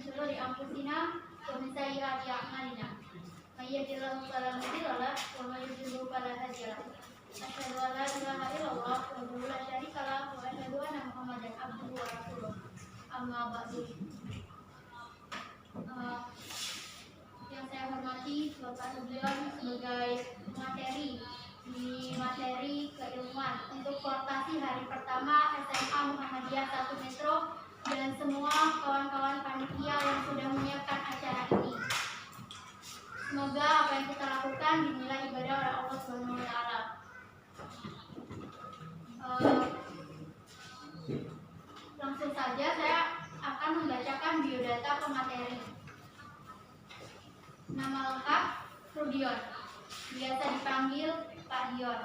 min shururi anfusina wa min sayyiati a'malina. May yahdihillahu fala mudilla lahu wa may yudlil fala hadiya lahu. Asyhadu an la ilaha illallah wahdahu la syarika lahu wa asyhadu anna Muhammadan abduhu wa rasuluh. Amma ba'du. Yang saya hormati Bapak Rudion sebagai materi keilmuan untuk portasi hari pertama SMA Muhammadiyah 1 Metro dan semua kawan-kawan panitia yang sudah menyiapkan acara ini. Semoga apa yang kita lakukan dinilai ibadah oleh Allah Subhanahu wa taala. Langsung saja saya akan membacakan biodata pemateri. Nama lengkap Rudion, biasa dipanggil Pak Dion.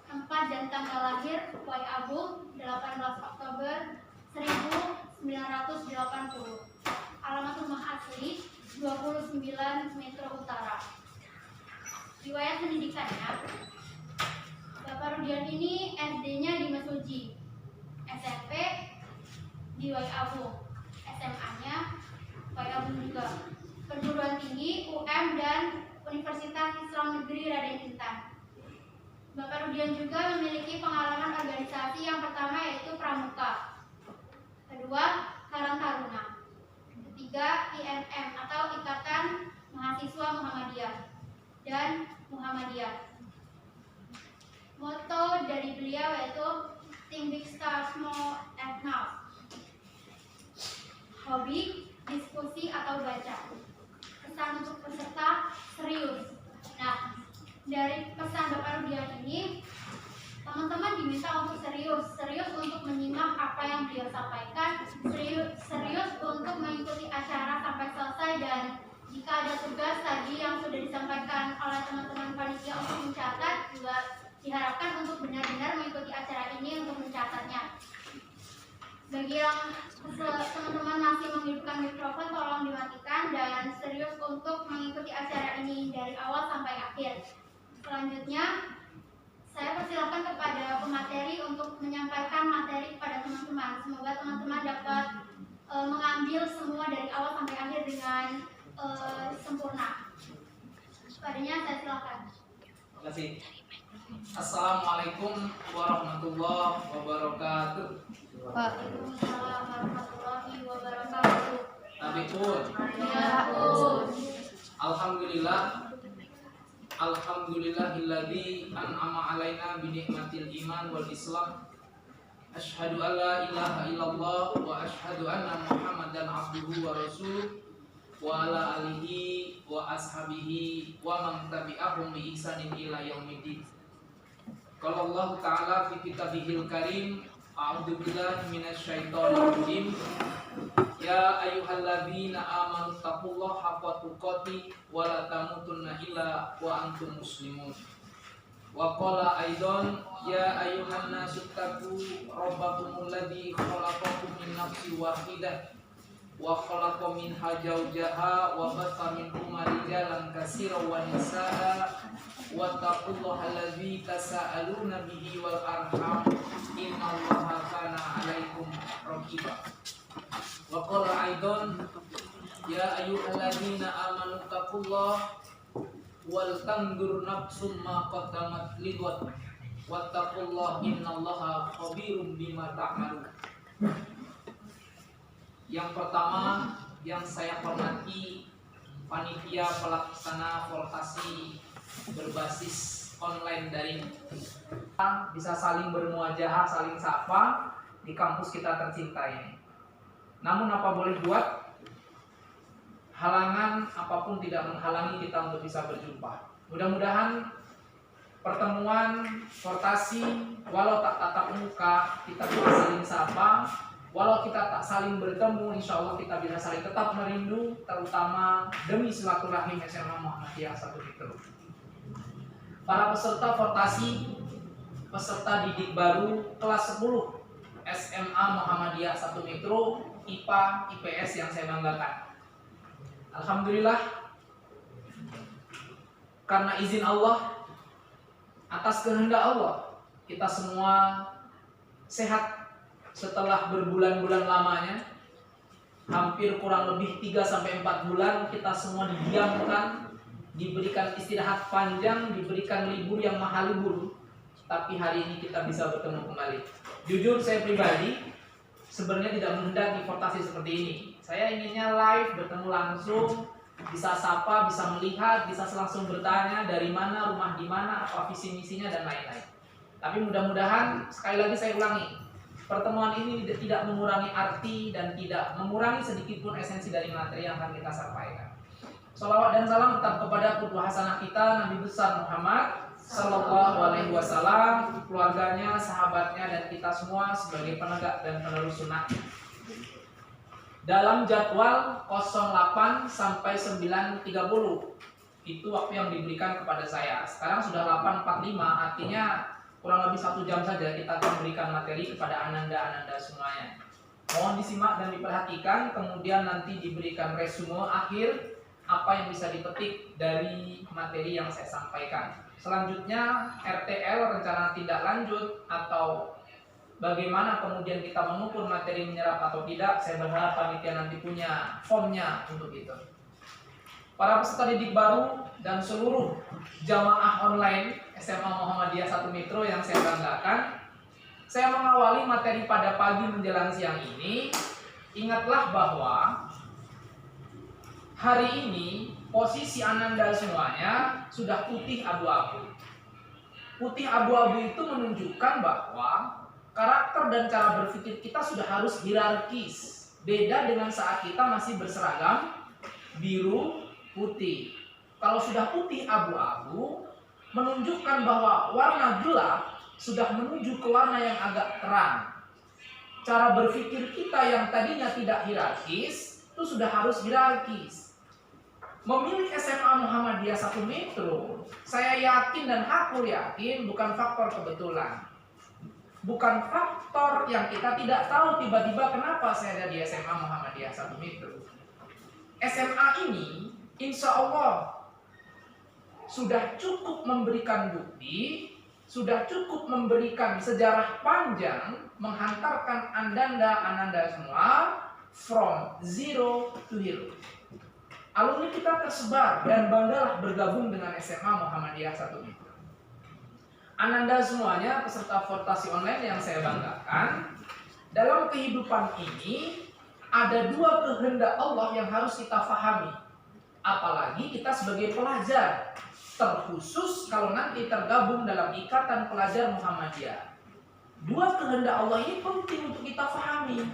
Tempat dan tanggal lahir Y. Abu 18 Oktober 1980. Alamat rumah asli 29 Metro Utara. Riwayat pendidikannya, Bapak Rudion ini SD-nya di Mesuji, SMP di Y. Abu, SMA-nya Y. Abu juga. Perguruan tinggi UM dan Universitas Islam Negeri Raden Intan. Bapak Rudion juga memiliki pengalaman organisasi, yang pertama yaitu Pramuka, kedua Karang Taruna, ketiga IMM atau Ikatan Mahasiswa Muhammadiyah dan Muhammadiyah. Moto dari beliau yaitu Think Big, Start Small, Act Now. Hobi, diskusi atau baca. Pesan untuk peserta, serius. Nah, dari pesan Bapak Rudion ini, teman-teman diminta untuk serius untuk menyimak apa yang beliau sampaikan, serius untuk mengikuti acara sampai selesai, dan jika ada tugas tadi yang sudah disampaikan oleh teman-teman panitia untuk mencatat, juga diharapkan untuk benar-benar mengikuti acara ini untuk mencatatnya. Bagi yang teman-teman masih menghidupkan mikrofon, tolong dimatikan dan serius untuk mengikuti acara ini dari awal sampai akhir. Selanjutnya, saya persilakan kepada pemateri untuk menyampaikan materi kepada teman-teman. Semoga teman-teman dapat mengambil semua dari awal sampai akhir dengan sempurna. Padanya saya silakan. Terima kasih. Assalamualaikum warahmatullahi wabarakatuh. Waalaikumsalam warahmatullahi wabarakatuh. Tabipun. Ya pun. Alhamdulillahilladzi an'ama alaina bi ni'matil iman wal islam. Asyhadu an la ilaha illallah wa asyhadu anna Muhammadan abduhu wa rasuluh wa ala alihi wa ashabihi wa man tabi'ahum bi ihsanin ila yaumiddin. Qala Allah Ta'ala fi kitabihil karim, a'udzu billahi minasyaitonir rajim. Ya ayyuhalladzina amanu taqullaha haqqa tuqatih wa la tamutunna illa wa antum muslimun. Wa qala aidan ya ayyuhan nasu taqu rabbakumul ladzi khalaqakum min nafsin wahidah wa khalaqa minha zawjaha wa batha minhuma rijalan katsiran wa nisaa wattaqullaha allazi tasaaluna bihi wal arham innallaha kana 'alaikum raqiba. Wa qala aidan ya ayyuhalladzina amanu taqullaha wal tandur nafsum ma qaddamat liwat wattaqullaha innallaha khabirum bima ta'malun. Yang pertama yang saya hormati panitia pelaksana vokasi berbasis online daring, bisa saling bermuajahah, saling sapa di kampus kita tercinta ini. Namun apa boleh buat, halangan apapun tidak menghalangi kita untuk bisa berjumpa. Mudah-mudahan pertemuan vokasi walau tak tatap muka kita bisa saling sapa, walau kita tak saling bertemu, insya Allah kita bisa saling tetap merindu, terutama demi silaturahim SMA Muhammadiyah 1 Metro. Para peserta vokasi, peserta didik baru kelas 10 SMA Muhammadiyah 1 Metro, IPA, IPS yang saya banggakan. Alhamdulillah, karena izin Allah, atas kehendak Allah, kita semua sehat setelah berbulan-bulan lamanya. hampir kurang lebih 3-4 bulan kita semua didiamkan, diberikan istirahat panjang, diberikan libur yang mahal libur. Tapi hari ini kita bisa bertemu kembali. Jujur saya pribadi sebenarnya tidak menghendaki portasi seperti ini. Saya inginnya live, bertemu langsung, bisa sapa, bisa melihat, bisa langsung bertanya dari mana, rumah di mana, apa visi misinya dan lain-lain. Tapi mudah-mudahan sekali lagi saya ulangi, pertemuan ini tidak mengurangi arti dan tidak mengurangi sedikit pun esensi dari materi yang akan kita sampaikan. Salawat dan salam tetap kepada qudwah hasanah kita Nabi besar Muhammad Sallallahu Alaihi Wasallam, keluarganya, sahabatnya, dan kita semua sebagai penegak dan penerus sunnah. Dalam jadwal 08 sampai 9.30 itu waktu yang diberikan kepada saya. Sekarang sudah 8.45, artinya kurang lebih 1 jam saja kita akan memberikan materi kepada ananda-ananda semuanya. Mohon disimak dan diperhatikan, kemudian nanti diberikan resume akhir apa yang bisa dipetik dari materi yang saya sampaikan. Selanjutnya RTL, rencana tindak lanjut, atau bagaimana kemudian kita mengukur materi menyerap atau tidak, saya berharap panitia nanti punya formnya untuk itu. Para peserta didik baru dan seluruh jamaah online SMA Muhammadiyah 1 Metro yang saya banggakan, saya mengawali materi pada pagi menjelang siang ini. Ingatlah bahwa hari ini posisi ananda semuanya sudah putih abu-abu. Putih abu-abu itu menunjukkan bahwa karakter dan cara berpikir kita sudah harus hierarkis. Beda dengan saat kita masih berseragam biru putih. Kalau sudah putih abu-abu, menunjukkan bahwa warna gelap sudah menuju ke warna yang agak terang. Cara berpikir kita yang tadinya tidak hierarkis, itu sudah harus hierarkis. Memilih SMA Muhammadiyah 1 Metro, saya yakin dan aku yakin bukan faktor kebetulan. Bukan faktor yang kita tidak tahu tiba-tiba kenapa saya ada di SMA Muhammadiyah 1 Metro. SMA ini insya Allah sudah cukup memberikan bukti, sudah cukup memberikan sejarah panjang, menghantarkan ananda semua from zero to hero. Alumni kita tersebar dan banggalah bergabung dengan SMA Muhammadiyah 1 Metro. Ananda semuanya peserta portasi online yang saya banggakan, dalam kehidupan ini ada 2 kehendak Allah yang harus kita fahami. Apalagi kita sebagai pelajar, terkhusus kalau nanti tergabung dalam ikatan pelajar Muhammadiyah. 2 kehendak Allah ini penting untuk kita fahami,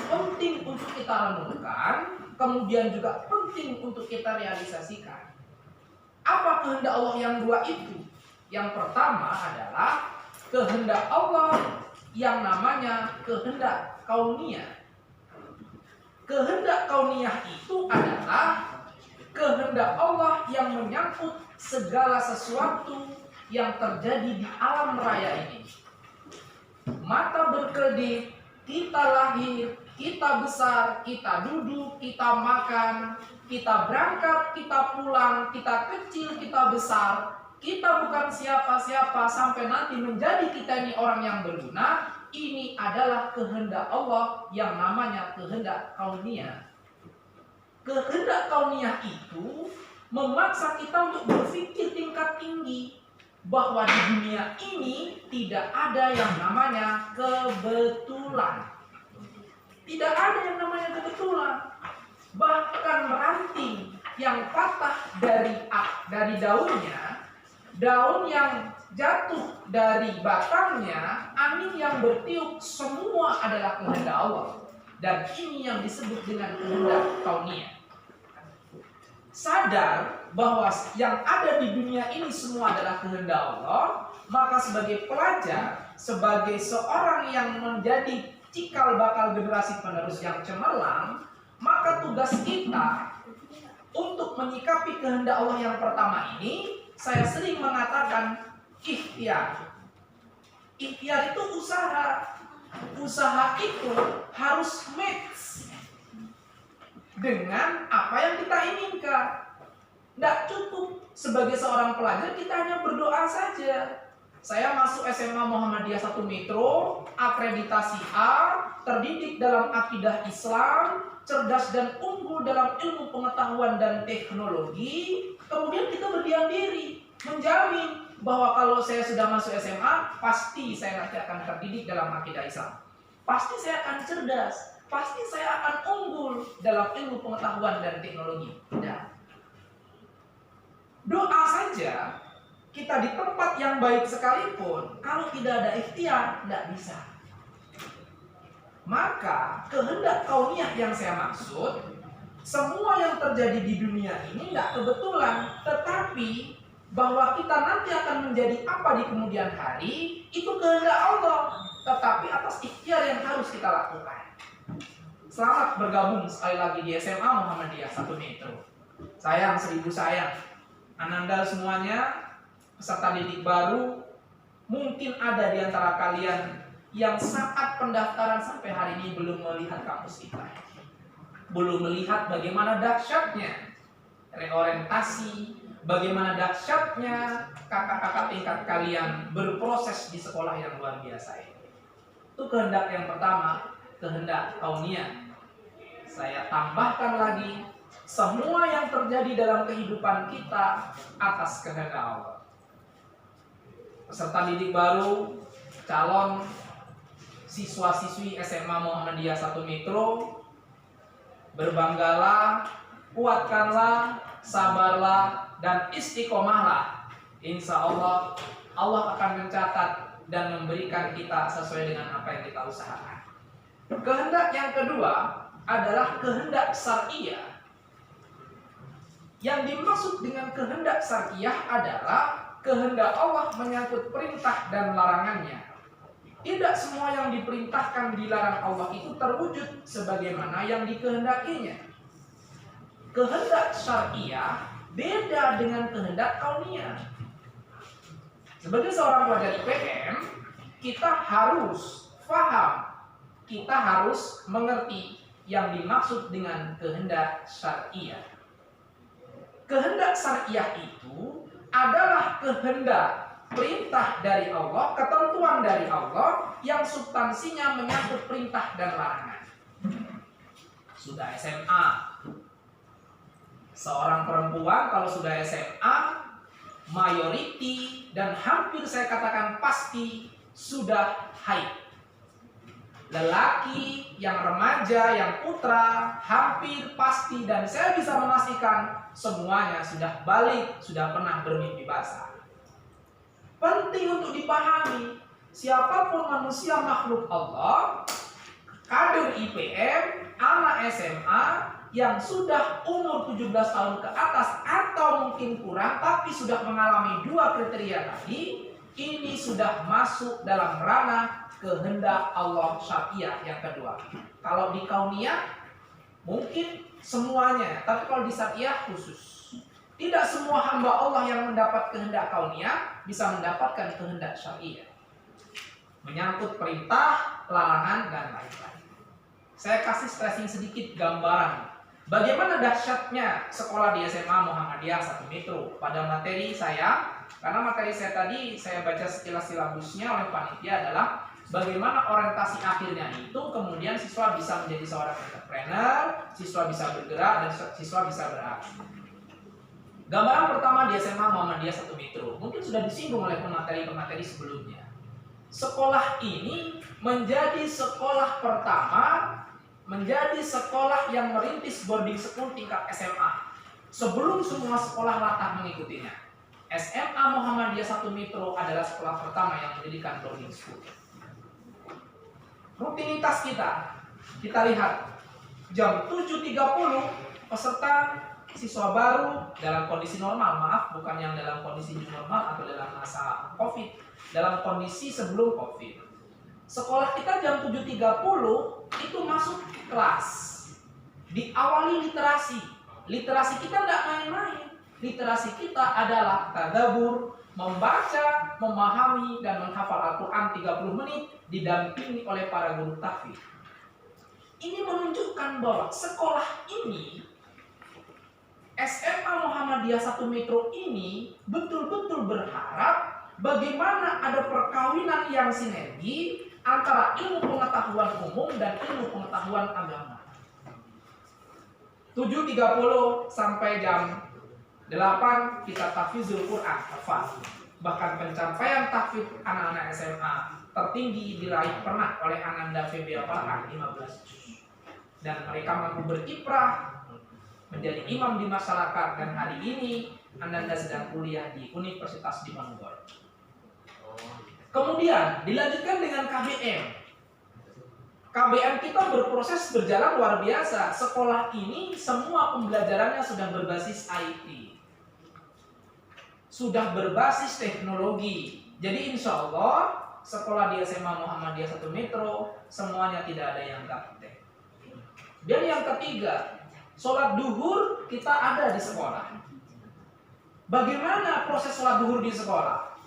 penting untuk kita renungkan, kemudian juga penting untuk kita realisasikan. Apa kehendak Allah yang 2 itu? Yang pertama adalah kehendak Allah yang namanya kehendak kauniyah. Kehendak kauniyah itu adalah kehendak Allah yang menyangkut segala sesuatu yang terjadi di alam raya ini. Mata berkedip, kita lahir, kita besar, kita duduk, kita makan, kita berangkat, kita pulang, kita kecil, kita besar, kita bukan siapa-siapa sampai nanti menjadi kita ini orang yang berguna. Ini adalah kehendak Allah yang namanya kehendak kauniyah. Kehendak kauniyah itu memaksa kita untuk berpikir tingkat tinggi bahwa di dunia ini tidak ada yang namanya kebetulan. Tidak ada yang namanya kebetulan. Bahkan ranting yang patah dari daunnya, daun yang jatuh dari batangnya, angin yang bertiup, semua adalah kehendak Allah. Dan ini yang disebut dengan kehendak kauniyah. Sadar bahwa yang ada di dunia ini semua adalah kehendak Allah, maka sebagai pelajar, sebagai seorang yang menjadi cikal bakal generasi penerus yang cemerlang, maka tugas kita untuk menyikapi kehendak Allah yang pertama ini, saya sering mengatakan ikhtiar. Ikhtiar itu usaha. Usaha itu harus match dengan apa yang kita inginkan. Tidak cukup sebagai seorang pelajar kita hanya berdoa saja. Saya masuk SMA Muhammadiyah 1 Metro, akreditasi A, terdidik dalam akidah Islam, cerdas dan unggul dalam ilmu pengetahuan dan teknologi. Kemudian kita berdiam diri, menjamin bahwa kalau saya sudah masuk SMA, pasti saya nanti akan terdidik dalam akidah Islam. Pasti saya akan cerdas, pasti saya akan unggul dalam ilmu pengetahuan dan teknologi. Tidak. Doa saja, kita di tempat yang baik sekalipun, kalau tidak ada ikhtiar, tidak bisa. Maka kehendak kauniyah yang saya maksud, semua yang terjadi di dunia ini tidak kebetulan, tetapi bahwa kita nanti akan menjadi apa di kemudian hari, itu kehendak Allah, tetapi atas ikhtiar yang harus kita lakukan. Selamat bergabung sekali lagi di SMA Muhammadiyah 1 Metro. Sayang 1000 sayang, Ananda semuanya, peserta didik baru, mungkin ada di antara kalian yang saat pendaftaran sampai hari ini belum melihat kampus kita, belum melihat bagaimana dahsyatnya reorientasi, bagaimana dahsyatnya kakak-kakak tingkat kalian berproses di sekolah yang luar biasa ini. Itu kehendak yang pertama, kehendak kauniyah. Saya tambahkan lagi, semua yang terjadi dalam kehidupan kita atas kehendak Allah. Peserta didik baru, calon siswa-siswi SMA Muhammadiyah 1 Metro, berbanggalah, kuatkanlah, sabarlah, dan istiqomahlah. Insya Allah, Allah akan mencatat dan memberikan kita sesuai dengan apa yang kita usahakan. Kehendak yang kedua adalah kehendak syariah. Yang dimaksud dengan kehendak syariah adalah kehendak Allah menyangkut perintah dan larangannya. Tidak semua yang diperintahkan dilarang Allah itu terwujud sebagaimana yang dikehendakinya. Kehendak syariah beda dengan kehendak kauniyah. Sebagai seorang pelajar IPM, kita harus paham, kita harus mengerti yang dimaksud dengan kehendak syariah. Kehendak syariah itu adalah kehendak perintah dari Allah, ketentuan dari Allah yang substansinya menyangkut perintah dan larangan. Sudah SMA, seorang perempuan kalau sudah SMA, mayoriti dan hampir saya katakan pasti sudah haid. Lelaki yang remaja, yang putra, hampir pasti dan saya bisa memastikan semuanya sudah balik, sudah pernah bermimpi basah. Penting untuk dipahami, siapapun manusia makhluk Allah, kader IPM, anak SMA yang sudah umur 17 tahun ke atas atau mungkin kurang tapi sudah mengalami dua kriteria tadi, ini sudah masuk dalam ranah kehendak Allah syariah yang kedua. Kalau di kauniyah mungkin semuanya, tapi kalau di syariah khusus. Tidak semua hamba Allah yang mendapat kehendak kauniyah bisa mendapatkan kehendak syariah. Menyangkut perintah, larangan, dan lain-lain. Saya kasih stressing sedikit gambaran bagaimana dahsyatnya sekolah di SMA Muhammadiyah 1 Metro pada materi saya. Karena materi saya tadi saya baca sekilas silabusnya oleh panitia adalah bagaimana orientasi akhirnya itu kemudian siswa bisa menjadi seorang entrepreneur, siswa bisa bergerak, dan siswa bisa beraksi. Gambaran pertama di SMA Muhammadiyah 1 Metro mungkin sudah disinggung oleh pemateri-pemateri sebelumnya. Sekolah ini menjadi sekolah pertama, menjadi sekolah yang merintis boarding school tingkat SMA sebelum semua sekolah latah mengikutinya. SMA Muhammadiyah 1 Metro adalah sekolah pertama yang mendirikan boarding school. Rutinitas kita lihat jam 7.30 peserta siswa baru dalam kondisi normal, maaf bukan yang dalam kondisi new normal atau dalam masa COVID, dalam kondisi sebelum COVID. Sekolah kita jam 7.30 itu masuk kelas, diawali literasi. Literasi kita tidak main-main. Literasi kita adalah tadabbur, membaca, memahami, dan menghafal Al-Quran 30 menit didampingi oleh para guru tahfidz. Ini menunjukkan bahwa sekolah ini, SMA Muhammadiyah 1 Metro ini betul-betul berharap bagaimana ada perkawinan yang sinergi antara ilmu pengetahuan umum dan ilmu pengetahuan agama. 7.30 sampai jam 8 kita tahfizul Quran, hafal. Bahkan pencapaian tahfiz anak-anak SMA tertinggi diraih pernah oleh Ananda Febia Farhan 15 juz. Dan mereka mampu berkiprah menjadi imam di masyarakat, dan hari ini Ananda sedang kuliah di Universitas Diponegoro. Kemudian dilanjutkan dengan KBM. KBM kita berproses berjalan luar biasa. Sekolah ini semua pembelajarannya sudah berbasis IT, sudah berbasis teknologi. Jadi insya Allah sekolah di SMA Muhammadiyah 1 Metro semuanya tidak ada yang gaptek. Dan yang ketiga, sholat duhur kita ada di sekolah. Bagaimana proses sholat duhur di sekolah?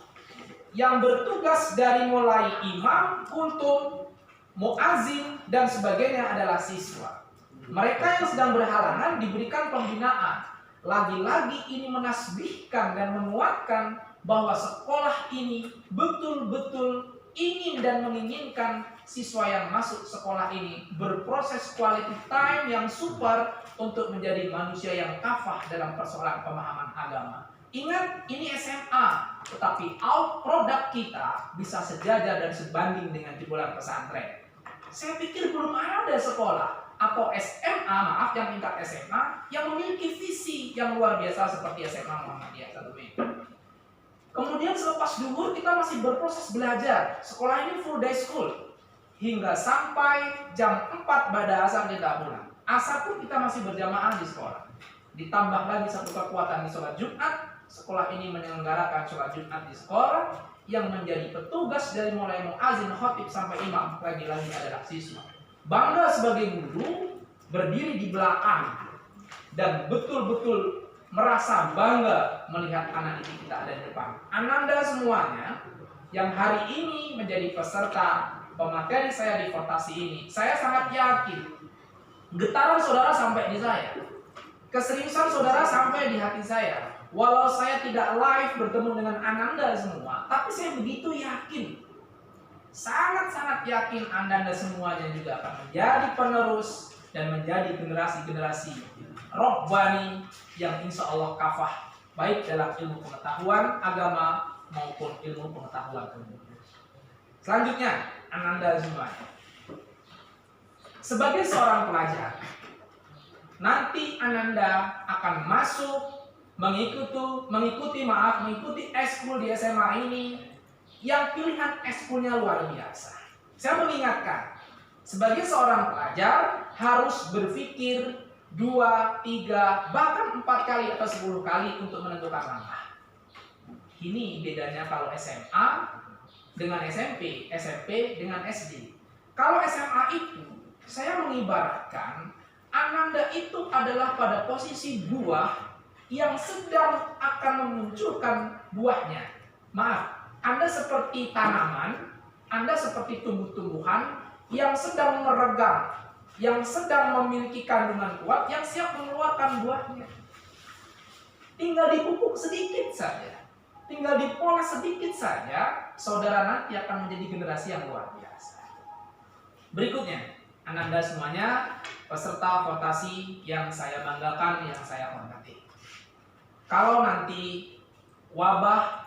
Yang bertugas dari mulai imam, kultum, muazin dan sebagainya adalah siswa. Mereka yang sedang berhalangan diberikan pembinaan. Lagi-lagi ini menasbihkan dan menguatkan bahwa sekolah ini betul-betul ingin dan menginginkan siswa yang masuk sekolah ini berproses quality time yang super untuk menjadi manusia yang kafah dalam persoalan pemahaman agama. Ingat, ini SMA, tetapi out produk kita bisa sejajar dan sebanding dengan jebolan pesantren. Saya pikir belum ada sekolah atau SMA, maaf, yang tingkat SMA yang memiliki visi yang luar biasa seperti SMA Muhammadiyah 1 Metro. Kemudian selepas duhur kita masih berproses belajar. Sekolah ini full day school hingga sampai jam 4 pada asar kita pulang. Asar pun kita masih berjamaah di sekolah. Ditambah lagi satu kekuatan di sholat Jumat. Sekolah ini menyelenggarakan sholat Jumat di sekolah. Yang menjadi petugas dari mulai muazin, khotib sampai imam lagi-lagi adalah siswa. Bangga sebagai guru berdiri di belakang dan betul-betul merasa bangga melihat anak didik kita ada di depan. Ananda semuanya yang hari ini menjadi peserta pemateri saya di votasi ini, saya sangat yakin getaran saudara sampai di saya, keseriusan saudara sampai di hati saya. Walau saya tidak live bertemu dengan Ananda semua, tapi saya begitu yakin, sangat-sangat yakin Ananda semuanya juga akan menjadi penerus dan menjadi generasi-generasi robbani yang insya Allah kafah baik dalam ilmu pengetahuan agama maupun ilmu pengetahuan umum. Selanjutnya, Ananda semuanya sebagai seorang pelajar, nanti Ananda akan masuk mengikuti ekskul di SMA ini yang pilihan ekskulnya luar biasa. Saya mengingatkan, sebagai seorang pelajar harus berpikir 2, 3, bahkan 4 kali atau 10 kali untuk menentukan langkah. Ini bedanya kalau SMA dengan SMP, SMP dengan SD. Kalau SMA itu, saya mengibaratkan Ananda itu adalah pada posisi buah yang sedang akan memunculkan buahnya. Maaf, Anda seperti tanaman, Anda seperti tumbuh-tumbuhan yang sedang meregang, yang sedang memiliki kandungan kuat, yang siap mengeluarkan buahnya. Tinggal dipupuk sedikit saja, tinggal dipoles sedikit saja, saudara nanti akan menjadi generasi yang luar biasa. Berikutnya, Ananda semuanya peserta votasi yang saya banggakan, yang saya hormati. Kalau nanti wabah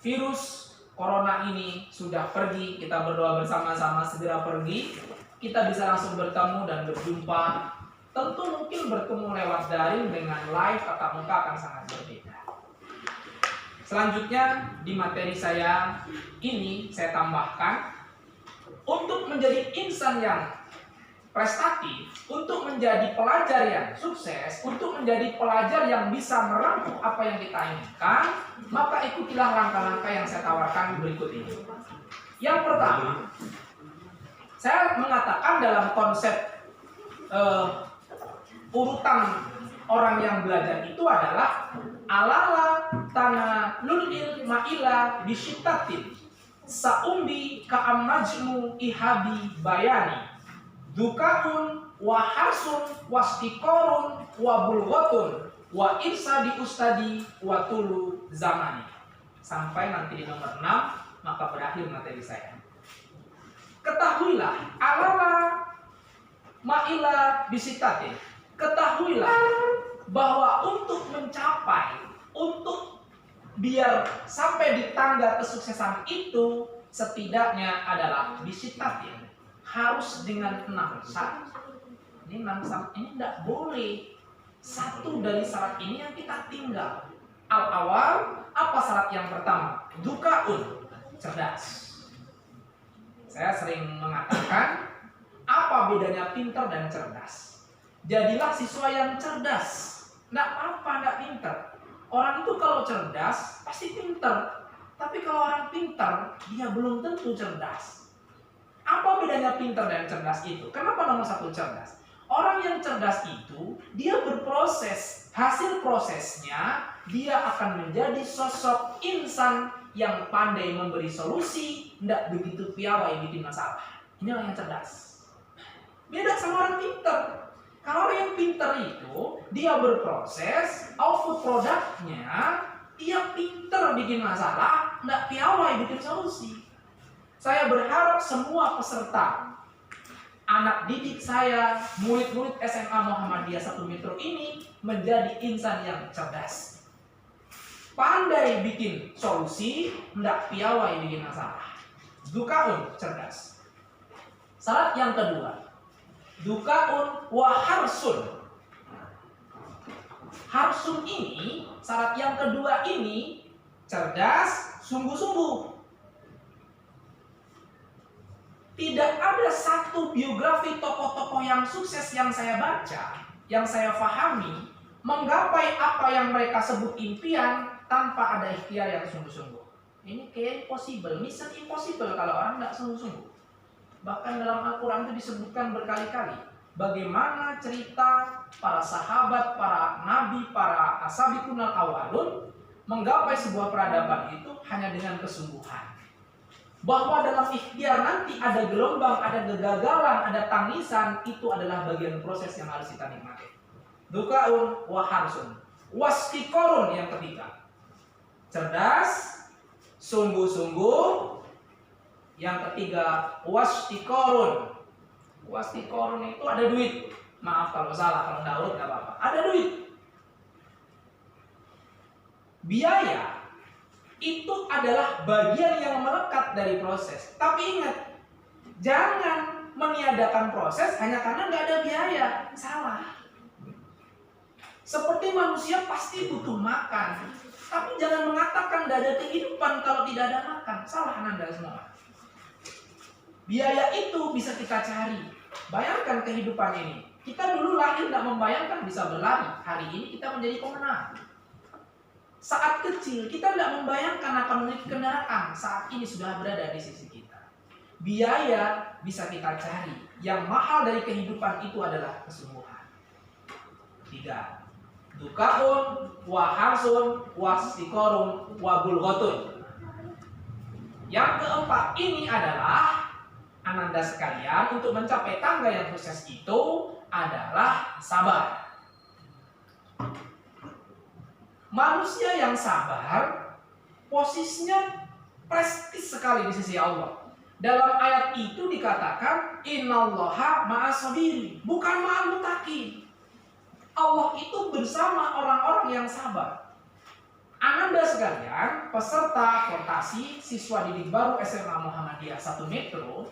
virus corona ini sudah pergi, kita berdoa bersama-sama segera pergi, kita bisa langsung bertemu dan berjumpa. Tentu mungkin bertemu lewat daring dengan live tatap muka akan sangat berbeda. Selanjutnya di materi saya ini saya tambahkan, untuk menjadi insan yang prestatif, untuk menjadi pelajar yang sukses, untuk menjadi pelajar yang bisa merangkum apa yang kita inginkan, maka ikutilah langkah-langkah yang saya tawarkan berikut ini. Yang pertama, saya mengatakan dalam konsep urutan orang yang belajar itu adalah alala tanah lulil maila bisyitatin saumbi ka'amajmu ihabi bayani dukaun wa harsun wastiqorun wa bulghatun wa irsadi ustadi wa tulu zamani. sampai nanti di nomor 6 maka berakhir materi saya. Ketahuilah alala ma'ila bisitatin. Ketahuilah bahwa untuk mencapai, untuk biar sampai di tangga kesuksesan itu setidaknya adalah bisitatin, harus dengan 6 syarat. Ini 6 syarat ini tidak boleh satu dari syarat ini yang kita tinggal. Al-awal, apa syarat yang pertama? Dukaun, cerdas. Saya sering mengatakan, apa bedanya pintar dan cerdas? Jadilah siswa yang cerdas. Nggak apa-apa, nggak pintar. Orang itu kalau cerdas, pasti pintar. Tapi kalau orang pintar, dia belum tentu cerdas. Apa bedanya pintar dan cerdas itu? Kenapa nomor 1 cerdas? Orang yang cerdas itu, dia berproses. Hasil prosesnya, dia akan menjadi sosok insan yang pandai memberi solusi, tidak begitu piawai bikin masalah. Inilah yang cerdas. Beda sama orang pintar. Kalau orang yang pintar itu, dia berproses, output produknya, dia pintar bikin masalah, tidak piawai bikin solusi. Saya berharap semua peserta, anak didik saya, murid-murid SMA Muhammadiyah 1 Metro ini menjadi insan yang cerdas. Pandai bikin solusi, tidak piawai bikin masalah. Dukaun, cerdas. Syarat yang kedua, dukaun wa harsun. Harsun ini, syarat yang kedua ini, cerdas, sungguh-sungguh. Tidak ada satu biografi tokoh-tokoh yang sukses yang saya baca, yang saya pahami, menggapai apa yang mereka sebut impian tanpa ada ikhtiar yang sungguh-sungguh. Ini kayak impossible, mission impossible kalau orang tidak sungguh-sungguh. Bahkan dalam Al-Quran itu disebutkan berkali-kali bagaimana cerita para sahabat, para nabi, para asabiqunal awalun menggapai sebuah peradaban itu hanya dengan kesungguhan. Bahwa dalam ikhtiar nanti ada gelombang, ada kegagalan, ada tangisan, itu adalah bagian proses yang harus kita nikmati. Dukaun wa harsun. Wastiqorun yang ketiga. Cerdas, sungguh-sungguh. Yang ketiga, wastiqorun. Wastiqorun itu ada duit. Maaf kalau salah, kalau tidak urut nggak apa-apa. Ada duit. Biaya itu adalah bagian yang melekat dari proses. Tapi ingat, jangan meniadakan proses hanya karena nggak ada biaya. Salah. Seperti manusia pasti butuh makan, tapi jangan mengatakan nggak ada kehidupan kalau tidak ada makan. Salah Anda semua. Biaya itu bisa kita cari. Bayangkan kehidupan ini. Kita dulu lahir tidak membayangkan bisa berlari. Hari ini kita menjadi pemenang. Saat kecil kita tidak membayangkan akan memiliki kendaraan. Saat ini sudah berada di sisi kita. Biaya bisa kita cari. Yang mahal dari kehidupan itu adalah kesungguhan. 3. Dukaun, wa harsun, wastiqorun, wa bulghatun. Yang keempat ini adalah Ananda sekalian, untuk mencapai tangga yang sukses itu adalah sabar. Manusia yang sabar posisinya prestis sekali di sisi Allah. Dalam ayat itu dikatakan innallaha ma'as-sabiri, bukan ma'al muttaqin. Allah itu bersama orang-orang yang sabar. Ananda sekalian, peserta portasi siswa didik baru SMA Muhammadiyah 1 Metro,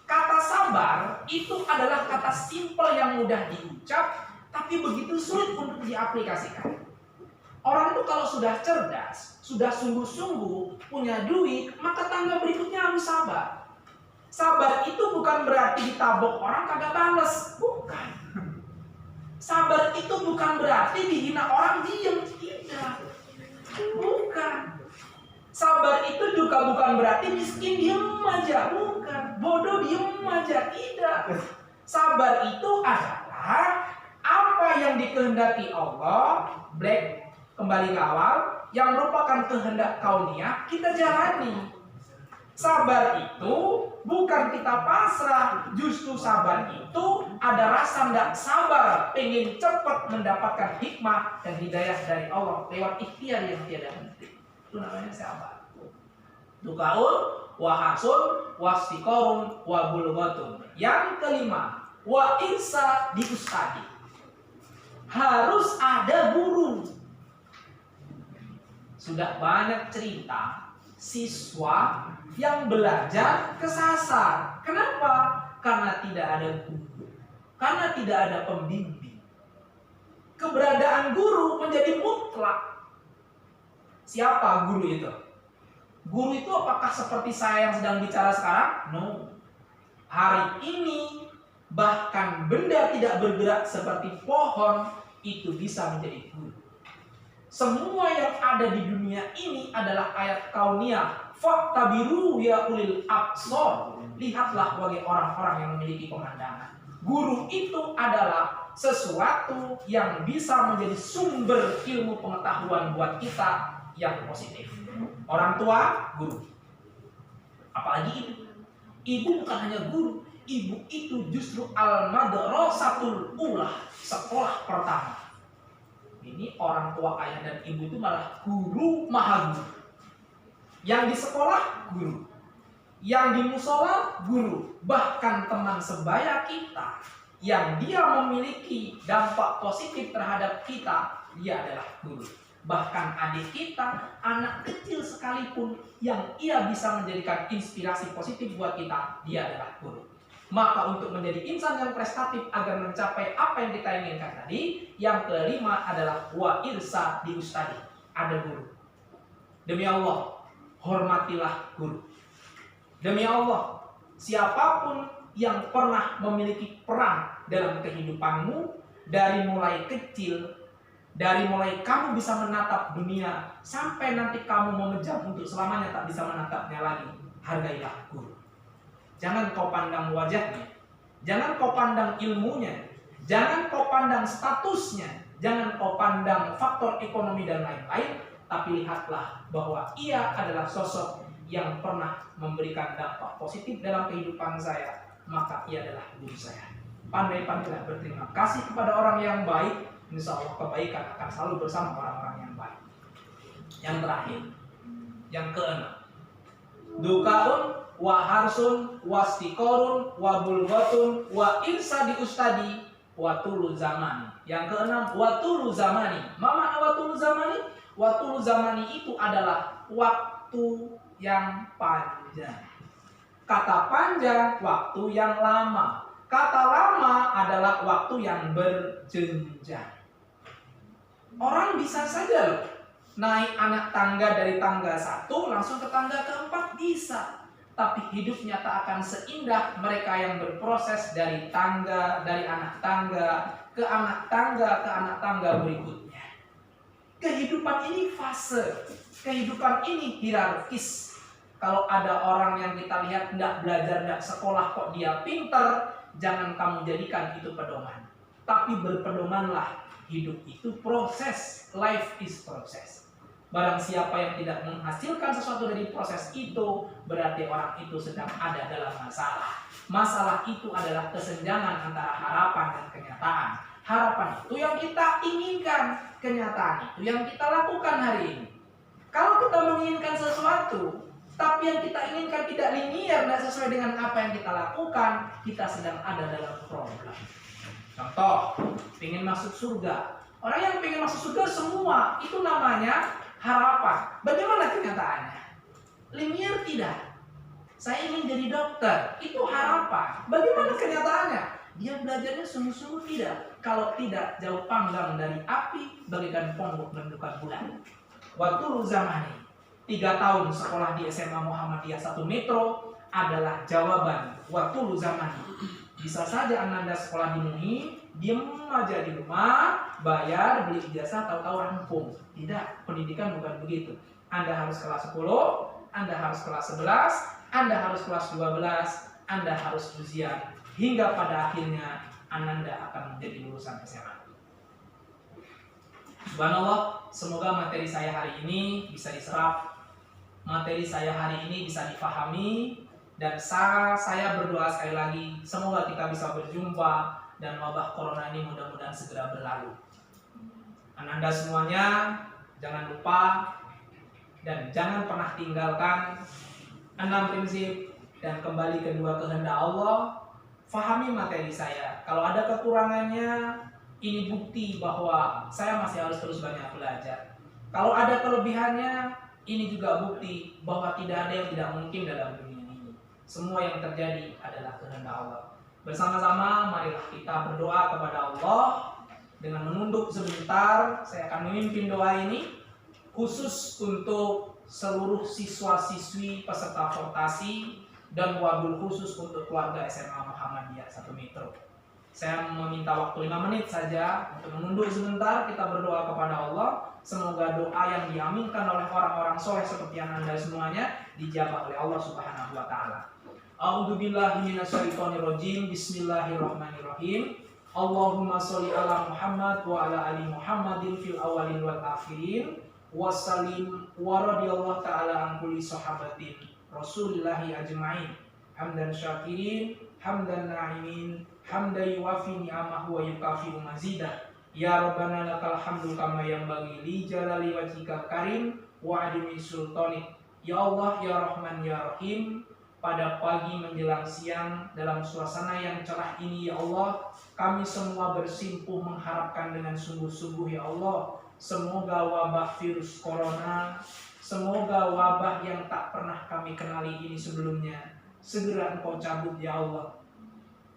kata sabar itu adalah kata simpel yang mudah diucap, tapi begitu sulit untuk diaplikasikan. Orang itu kalau sudah cerdas, sudah sungguh-sungguh, punya duit, maka tangga berikutnya harus sabar. Sabar itu bukan berarti ditabok orang kagak bales, bukan. Sabar itu bukan berarti dihina orang diem, tidak. Bukan. Sabar itu juga bukan berarti miskin diem aja, bukan. Bodoh diem aja, tidak. Sabar itu adalah apa yang dikehendaki Allah, black kembali ke awal, yang merupakan kehendak kauniyah, kita jalani. Sabar itu bukan kita pasrah, justru sabar itu ada rasa tidak sabar, pengen cepat mendapatkan hikmah dan hidayah dari Allah lewat ikhtiar yang tiada henti. Itu namanya sabar. Dukaun, wa hasun, wa istiqorun, wa bulghatun. Yang kelima, wa insa di ustadi. Harus ada guru. Sudah banyak cerita siswa yang belajar kesasar. Kenapa? Karena tidak ada guru. Karena tidak ada pembimbing. Keberadaan guru menjadi mutlak. Siapa guru itu? Guru itu apakah seperti saya yang sedang bicara sekarang? No. Hari ini bahkan benda tidak bergerak seperti pohon itu bisa menjadi guru. Semua yang ada di dunia ini adalah ayat kauniyah. Faktabiru ya ulil absor. Lihatlah wahai orang-orang yang memiliki pemandangan. Guru itu adalah sesuatu yang bisa menjadi sumber ilmu pengetahuan buat kita yang positif. Orang tua, guru. Apalagi ibu. Ibu bukan hanya guru. Ibu itu justru al-madrasatul ula, sekolah pertama. Ini orang tua, ayah dan ibu itu malah guru maha guru. Yang di sekolah, guru. Yang di musola, guru. Bahkan teman sebaya kita yang dia memiliki dampak positif terhadap kita, dia adalah guru. Bahkan adik kita, anak kecil sekalipun yang ia bisa menjadikan inspirasi positif buat kita, dia adalah guru. Maka untuk menjadi insan yang prestatif agar mencapai apa yang kita inginkan tadi, yang kelima adalah wa irsa di ustadi. Ada guru. Demi Allah, hormatilah guru. Demi Allah, siapapun yang pernah memiliki peran dalam kehidupanmu, dari mulai kecil, dari mulai kamu bisa menatap dunia sampai nanti kamu memejam untuk selamanya tak bisa menatapnya lagi, hargailah guru. Jangan kau pandang wajahnya, jangan kau pandang ilmunya, jangan kau pandang statusnya, jangan kau pandang faktor ekonomi dan lain-lain, tapi lihatlah bahwa ia adalah sosok yang pernah memberikan dampak positif dalam kehidupan saya, maka ia adalah guru saya. Pandai-pandailah berterima kasih kepada orang yang baik, insya Allah kebaikan akan selalu bersama orang-orang yang baik. Yang terakhir, yang keenam, dukaun wa harsun wa istiqorun wa bulghatun wa insa di ustadi wa tulu zamani. Yang keenam, wa tulu zamani. Mana wa tulu zamani? Wa tulu zamani itu adalah waktu yang panjang. Kata panjang, waktu yang lama. Kata lama adalah waktu yang berjenjang. Orang bisa saja loh naik anak tangga dari tangga 1 langsung ke tangga ke-4 bisa. Tapi hidupnya tak akan seindah mereka yang berproses dari anak tangga ke anak tangga ke anak tangga berikutnya. Kehidupan ini fase, kehidupan ini hierarkis. Kalau ada orang yang kita lihat tidak belajar, tidak sekolah kok dia pintar, jangan kamu jadikan itu pedoman. Tapi berpedomanlah, hidup itu proses, life is proses. Barang siapa yang tidak menghasilkan sesuatu dari proses itu, berarti orang itu sedang ada dalam masalah. Masalah itu adalah kesenjangan antara harapan dan kenyataan. Harapan itu yang kita inginkan, kenyataan itu yang kita lakukan hari ini. Kalau kita menginginkan sesuatu, tapi yang kita inginkan tidak linear dan sesuai dengan apa yang kita lakukan, kita sedang ada dalam problem. Contoh, ingin masuk surga. Orang yang ingin masuk surga semua, itu namanya harapan. Bagaimana kenyataannya? Linear tidak. Saya ingin jadi dokter, itu harapan. Bagaimana kenyataannya? Dia belajarnya sungguh-sungguh tidak. Kalau tidak, jauh panggang dari api, bagaikan ponggok mendekat bulan. Waktu zamani, 3 tahun sekolah di SMA Muhammadiyah 1 Metro adalah jawaban waktu zamani. Bisa saja Ananda sekolah di MUI, diem aja di rumah, bayar, beli ijazah, tahu-tahu rampung. Tidak, pendidikan bukan begitu. Anda harus kelas 10, Anda harus kelas 11, Anda harus kelas 12, Anda harus ujian. Hingga pada akhirnya Ananda akan menjadi lulusan SMA. Subhanallah, semoga materi saya hari ini bisa diserap, materi saya hari ini bisa difahami, dan saya berdoa sekali lagi, semoga kita bisa berjumpa dan wabah corona ini mudah-mudahan segera berlalu. Ananda semuanya, jangan lupa dan jangan pernah tinggalkan 6 prinsip dan kembali ke 2 kehendak Allah. Fahami materi saya. Kalau ada kekurangannya, ini bukti bahwa saya masih harus terus banyak belajar. Kalau ada kelebihannya, ini juga bukti bahwa tidak ada yang tidak mungkin dalam dunia ini. Semua yang terjadi adalah kehendak Allah. Bersama-sama marilah kita berdoa kepada Allah. Dengan menunduk sebentar, saya akan memimpin doa ini khusus untuk seluruh siswa-siswi peserta vokasi dan wabil khusus untuk keluarga SMA Muhammadiyah 1 Metro. Saya meminta waktu 5 menit saja untuk menunduk sebentar, kita berdoa kepada Allah. Semoga doa yang diaminkan oleh orang-orang soleh seperti yang Anda semuanya dijabah oleh Allah Subhanahu wa taala. A'udzubillahi minasyaitonirrajim. Bismillahirrahmanirrahim. Allahumma sholli ala Muhammad wa ala ali Muhammadin fil awwalin wal akhirin. Wassalim wa radhiyallahu ta'ala an kulli sahabatin Rasulillahi ajma'in. Hamdan syakirin, hamdan na'imin, hamdan yuwafi ni'amahu wa yukafi'u mazidah. Ya Rabbana lakal hamdu kama yanbaghi li jalali wajhikal karim wa adimi sultanik. Ya Allah, ya Rahman, ya Rahim, pada pagi menjelang siang dalam suasana yang cerah ini ya Allah, kami semua bersimpuh mengharapkan dengan sungguh-sungguh ya Allah, semoga wabah virus corona, semoga wabah yang tak pernah kami kenali ini sebelumnya segera Engkau cabut ya Allah.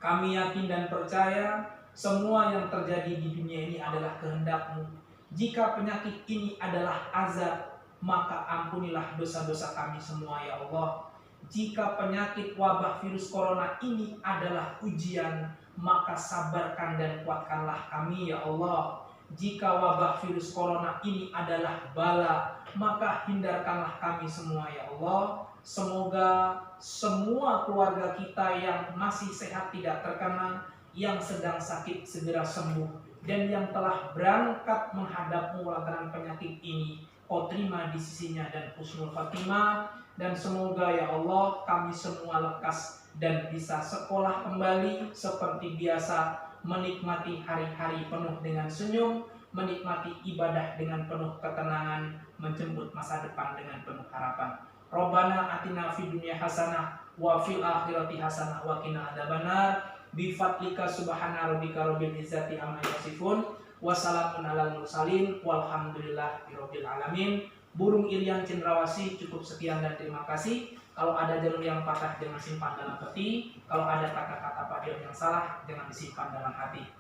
Kami yakin dan percaya semua yang terjadi di dunia ini adalah kehendak-Mu. Jika penyakit ini adalah azab, maka ampunilah dosa-dosa kami semua ya Allah. Jika penyakit wabah virus corona ini adalah ujian, maka sabarkan dan kuatkanlah kami ya Allah. Jika wabah virus corona ini adalah bala, maka hindarkanlah kami semua ya Allah. Semoga semua keluarga kita yang masih sehat tidak terkena, yang sedang sakit segera sembuh, dan yang telah berangkat menghadap lantaran penyakit ini Kau terima di sisinya dan husnul khatimah. Dan semoga ya Allah kami semua lekas dan bisa sekolah kembali seperti biasa, menikmati hari-hari penuh dengan senyum, menikmati ibadah dengan penuh ketenangan, menjemput masa depan dengan penuh harapan. Rabbana atina fid dunya hasanah wa fil akhirati hasanah wa qina adzabannar. Bi fadlika subhana rabbika rabbil izzati amma yasifun wa salamun alal mursalin walhamdulillahi rabbil alamin. Burung Irian Cendrawasih, cukup sekian dan terima kasih. Kalau ada jarum yang patah jangan simpan dalam peti. Kalau ada kata-kata Pak Dion yang salah jangan disimpan dalam hati.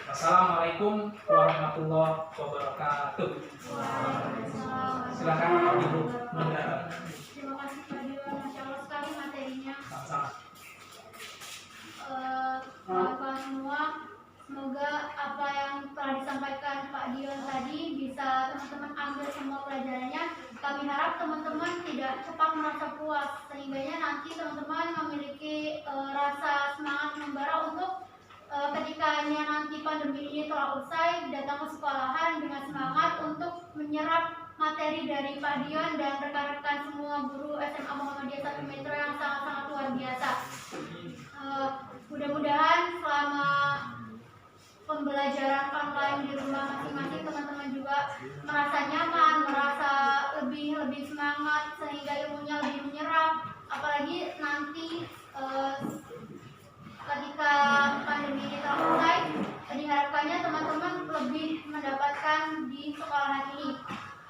Wassalamualaikum warahmatullahi wabarakatuh. Silakan Ibu moderator. Terima kasih Pak Dion, Masya Allah sekali materinya. Sama-sama. Kawan-kawan semua, semoga apa yang telah disampaikan Pak Dion tadi bisa teman-teman ambil semua pelajarannya. Kami harap teman-teman tidak cepat merasa puas, sehingganya nanti teman-teman memiliki rasa semangat membara untuk ketika nanti pandemi ini telah usai, datang ke sekolahan dengan semangat untuk menyerap materi dari Pak Dion dan rekan-rekan semua guru SMA Muhammadiyah 1 Metro yang sangat-sangat luar biasa. Mudah-mudahan selama pembelajaran online di rumah masing-masing teman-teman juga merasa nyaman, merasa lebih semangat sehingga ilmunya lebih menyerap. Apalagi nanti ketika pandemi ini telah usai, diharapkannya teman-teman lebih mendapatkan di sekolahan ini.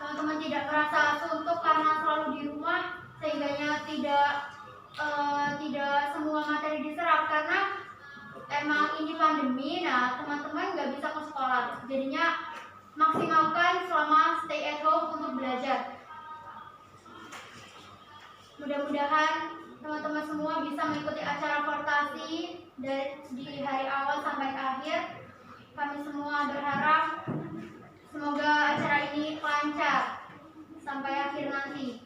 Teman-teman tidak merasa suntuk karena selalu di rumah, sehingganya tidak semua materi diserap karena emang ini pandemi. Nah, teman-teman nggak bisa ke sekolah, jadinya maksimalkan selama stay at home untuk belajar. Mudah-mudahan teman-teman semua bisa mengikuti acara vokasi di hari awal sampai akhir. Kami semua berharap semoga acara ini lancar sampai akhir nanti.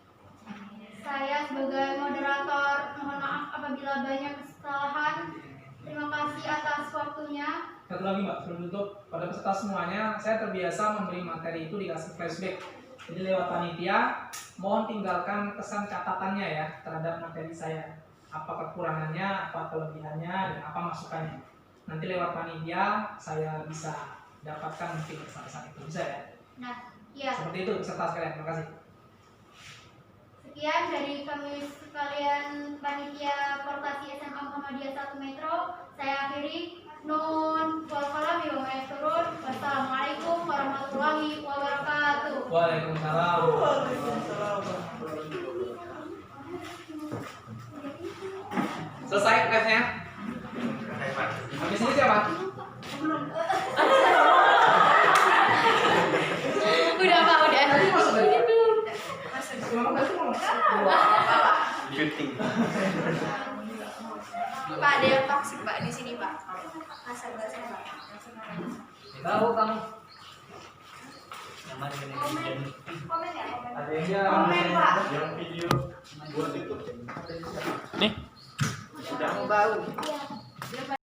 Saya sebagai moderator mohon maaf apabila banyak kesalahan. Terima kasih atas waktunya. Satu lagi Mbak, sebelum tutup, pada peserta semuanya, saya terbiasa memberi materi itu dikasih flashback. Jadi lewat panitia, mohon tinggalkan kesan catatannya ya terhadap materi saya. Apa kekurangannya, apa kelebihannya, dan apa masukannya. Nanti lewat panitia, saya bisa dapatkan mungkin kesan-kesan itu. Bisa ya? Nah, iya. Seperti itu peserta sekalian, terima kasih. Sekian dari kami sekalian panitia Portasi SMA Muhammadiyah 1 Metro. Saya akhiri. Nun wal qalam wa ma yasturun. Wassalamualaikum warahmatullahi wabarakatuh. Waalaikumsalam. Selesai tesnya? Habis ini siapa? Udah Pak, udah. Tadi masuk dari mana? Masuk. Pak, ada yang toksik Pak di sini Pak. Asal bahasa Pak. Tahu kamu? Komen ya? Ada yang Komen Pak.